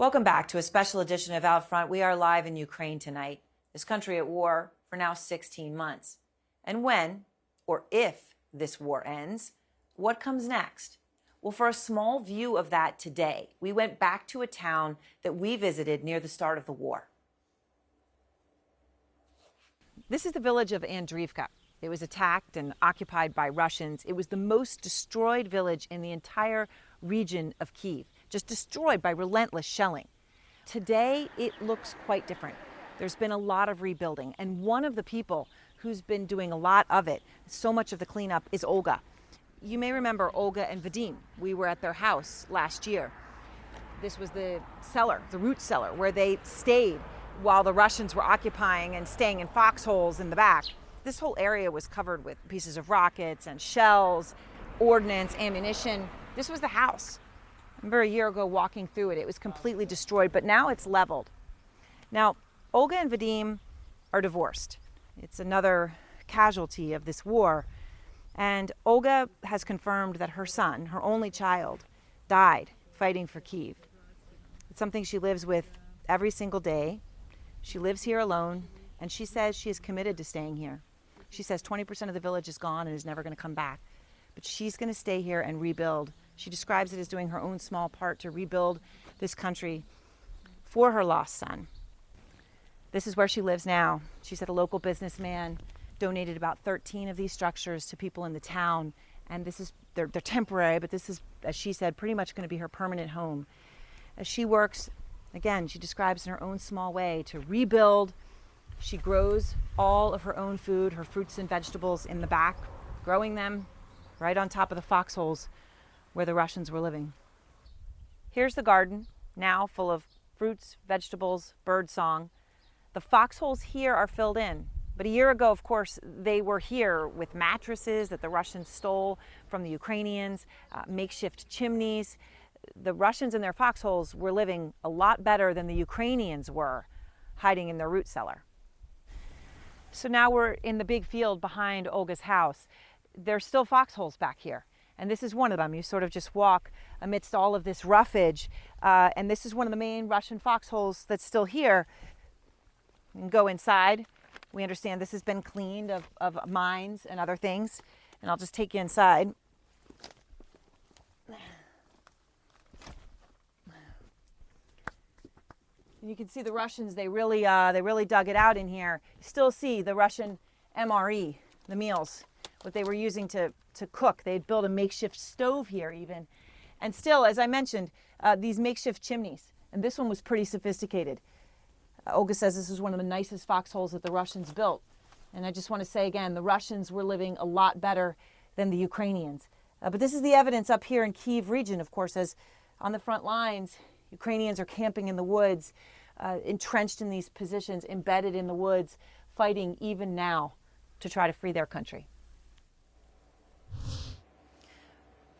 Welcome back to a special edition of Out Front. We are live in Ukraine tonight, this country at war for now 16 months. And when, or if, this war ends, what comes next? Well, for a small view of that today, we went back to a town that we visited near the start of the war. This is the village of Andriivka. It was attacked and occupied by Russians. It was the most destroyed village in the entire region of Kyiv, just destroyed by relentless shelling. Today, it looks quite different. There's been a lot of rebuilding, and one of the people who's been doing a lot of it, so much of the cleanup, is Olga. You may remember Olga and Vadim. We were at their house last year. This was the cellar, the root cellar, where they stayed while the Russians were occupying and staying in foxholes in the back. This whole area was covered with pieces of rockets and shells, ordnance, ammunition. This was the house. I remember a year ago walking through it. It was completely destroyed, but now it's leveled. Now, Olga and Vadim are divorced. It's another casualty of this war. And Olga has confirmed that her son, her only child, died fighting for Kyiv. It's something she lives with every single day. She lives here alone, and she says she is committed to staying here. She says 20% of the village is gone and is never going to come back. But she's going to stay here and rebuild. She describes it as doing her own small part to rebuild this country for her lost son. This is where she lives now. She said a local businessman donated about 13 of these structures to people in the town. And they're temporary, but this is, as she said, pretty much going to be her permanent home. As she works, again, she describes in her own small way to rebuild. She grows all of her own food, her fruits and vegetables in the back, growing them right on top of the foxholes where the Russians were living. Here's the garden, now full of fruits, vegetables, bird song. The foxholes here are filled in. But a year ago, of course, they were here with mattresses that the Russians stole from the Ukrainians, makeshift chimneys. The Russians in their foxholes were living a lot better than the Ukrainians were, hiding in their root cellar. So now we're in the big field behind Olga's house. There's still foxholes back here. And this is one of them. You sort of just walk amidst all of this roughage. And this is one of the main Russian foxholes that's still here. You can go inside. We understand this has been cleaned of mines and other things. And I'll just take you inside. And you can see the Russians, they really dug it out in here. You still see the Russian MRE, the meals, what they were using to cook. They had built a makeshift stove here even. And still, as I mentioned, these makeshift chimneys. And this one was pretty sophisticated. Olga says this is one of the nicest foxholes that the Russians built. And I just want to say again, the Russians were living a lot better than the Ukrainians. But this is the evidence up here in Kyiv region, of course, as on the front lines, Ukrainians are camping in the woods, entrenched in these positions, embedded in the woods, fighting even now to try to free their country.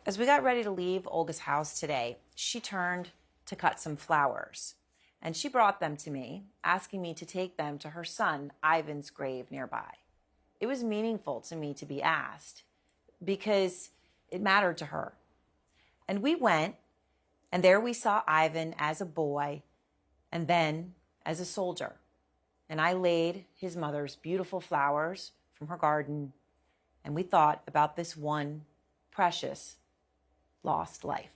As we got ready to leave Olga's house today, she turned to cut some flowers. And she brought them to me, asking me to take them to her son, Ivan's grave nearby. It was meaningful to me to be asked because it mattered to her. And we went, and there we saw Ivan as a boy and then as a soldier. And I laid his mother's beautiful flowers from her garden, and we thought about this one precious lost life.